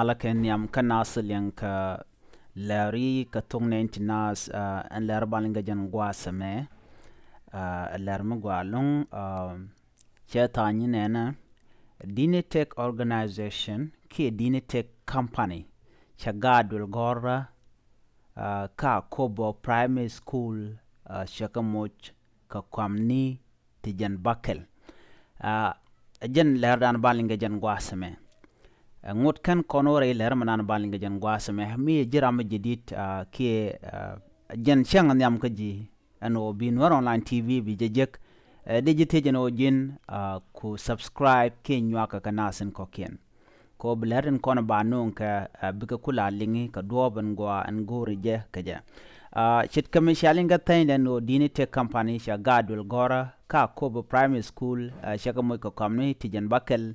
malaken yam kanasil yang ka lari ka tungnen tinas an lar balinga jan gwasame lar magwalung chetani nena Dinitech organization ki Dinitech company chagadul gora ka kobo primary school shakamoch ka kwamni tijan bakel jan lar dan balinga jan gwasame ngot kan konore ler manan balinga jan gwasame mi jiram jidit ki jan chang nyam kaji ano binwar online tv bi jejek digite jeno jin ku subscribe ke nywaka kanasen kokien ko bleren kono banun ka bika kula lingi ka doban gwa an gorije kaja chit kamishalinga tayna no Dinitech company sha gadul gora ka kobo primary school shaka moy ko kamni tijan bakel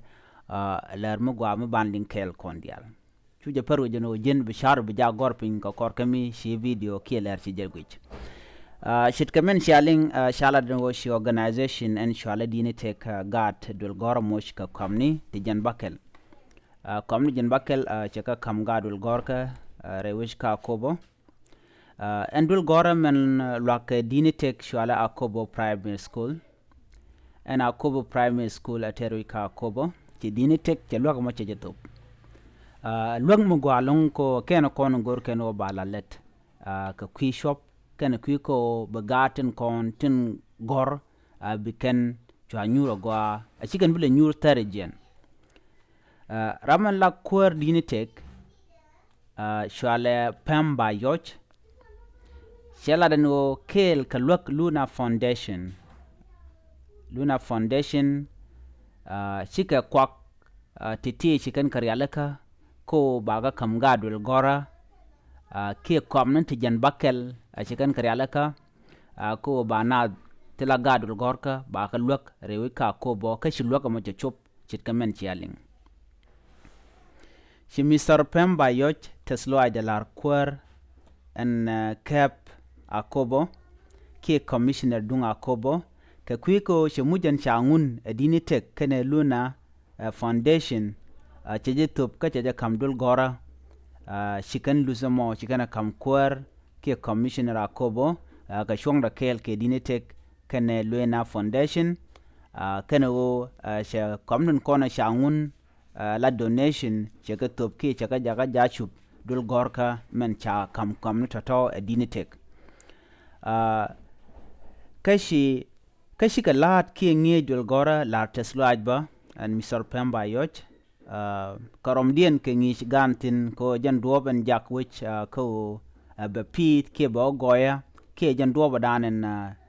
lar mu gwa mu banding kel kondial chuje paru jeno jin bishar bija gorpin ko korkami shi video ki lar ci jelguch shit kamen shaling shala do shi organization and shala Dinitech gat dul gora mosh ka kamni tijan bakel kamni jan bakel chaka kam gadul gorka rewish ka kobo endul gora men lak Dinitech shala akobo primary school and akobo primary school ateru ka kobo ti Dinitech te lok mo che jetop lok mo gwalong ko ken kon gor ken o balalet ka kwi shop ken kwi ko bagaten kon tin gor biken chwa nyuro gwa chicken bile nyur tarijen raman la kwar Dinitech shwale pamba yoch shela dano kel ka lok Luna Foundation shika kwak titi chicken karyalaka ko baga kamgadul gora ke komnan tijan bakel chicken karyalaka ko bana tila gadul gorka ba ka lok rewi ka ko bo ka shi lok mo chop chit kamen chialing shi Mr. Pemba yoch teslo ajalar kwar en cap akobo ke commissioner dung akobo ka kwiko shi mujan changun Dinitech kene Luna Foundation cheje top ka cheje kamdul gora shikan lusamo shikana kamkwar ke commissioner akobo ka shongda kel ke Dinitech kene Luna Foundation kene o she komnun kona changun la donation cheka top ke cheka jaga jachup dul gorka men cha kam toto Dinitech kashi ka lat ki ngi dul gora la teslaj ba an Mr. Pemba yoch karom dien ke ngi gantin ko jan doben jak which ko be pit ke bo goya ke jan doba danen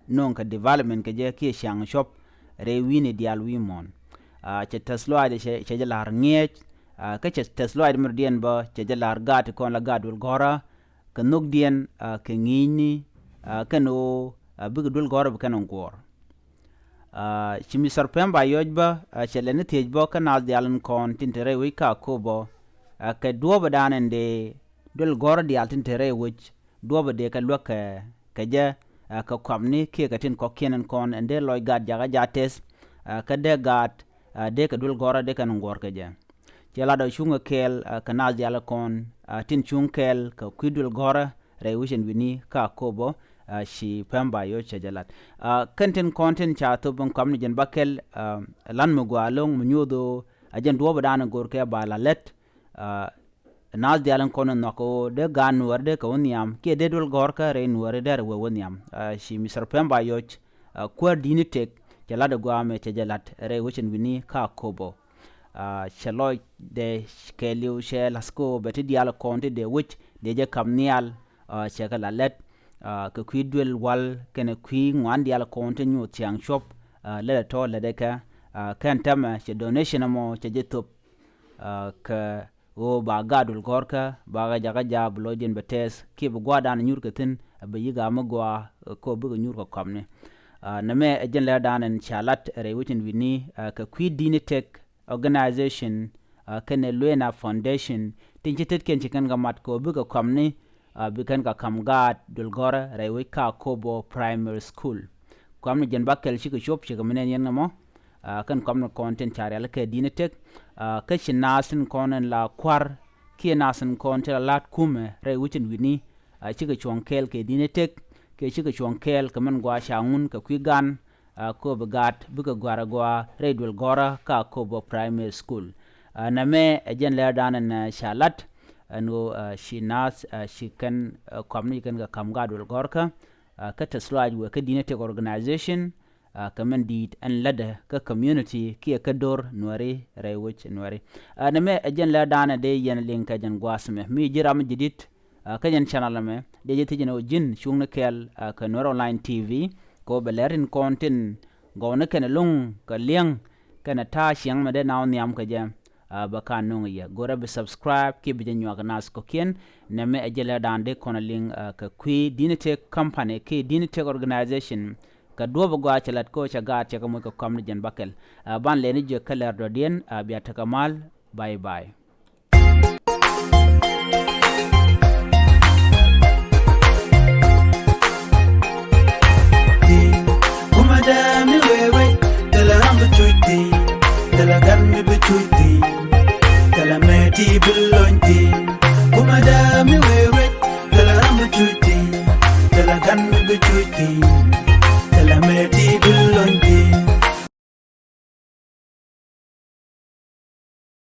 non ka development ke je ke shang shop re wini dial wimon che teslaj che lar ngi ka che teslaj mer dien ba che lar gat kon la gadul gora ka nok dien ke ngi ni kano big dul gora be kanon gor chimi Pemba yojba chelene tejbo kanal dialon kon tintere wi ka kobo ka duoba danen de dul gora dial tintere wich duoba de ka lok ka je ka kwamni ke ka tin ko kenen kon ende loy gad jaga jates ka de gad de ka dul gora de kanon gor ka je chela do chunga kel kanal dial kon tin chung kel ka kwidul gora rewishen wini ka kobo shi Pemba yo chajalat content cha to bon kamni jen bakel lan mo gwalong mnyodo ajen do badana gorke bala let nas dialan kono nako de gan worde ko niam ke de dol gorka re nuare der we woniam shi Mr. Pemba yo kwa Dinitech jalada gwame chajalat re wishin wini ka kobo shaloy de skeliu she lasko beti dial konti de which de je kamnial chekala let ka kwidwel wal kene kwi ngwan dial continue tiang shop le to le deka kan tama che donation mo che jetop ka o ba gadul gorka ba ga jaga jab lodin betes ki bu gwadan nyurkatin be yiga magwa ko bu nyur ko kamne na me ejen le danen chalat re witin wini ka kwi Dinitech organization kene Luna Foundation tinjitet ken chikan ga mat ko bu ko kamne bikan ka kamgat dul gora rewi ka kobo primary school kwamni jen bakel shi ko shop shi kamnen yen mo kan kwamno content chare la ke Dinitech ka shinasin konen la kwar ki nasan kon tela lat kume re wichin wini chika chuang kel ke dinetek ke chika chuang kel kaman gwa shangun ka kwigan ko bagat buka gwara gwa redwel gora ka ko bo primary school na me ejen le danan shalat no shinas shikan kwamni kan ga kamgadwel gorka ka taslaj we ka dinetek organization kaman dit an lada ka community ki ka dor nuari rewich nuari na me ejen le dana de yen linka jan gwasme mi jiram jidit ka jan channel me de jeti jeno jin shungna kel ka nor online tv ko belerin content gona kana lung ka liang kana ta siang ma de naw niam ka jam ba kan nung ya gora be subscribe ki be nyu nas ko ken na me ejela dande kono ling ka kwi dinetek company ki dinetek organization ka dobo gwa chalat ko chaga cha ko ko kamni jen bakel ban leni je kalar do dien biya takamal bye bye Madame wewe tela hambu chuiti tela gambi bichuiti tela meti bil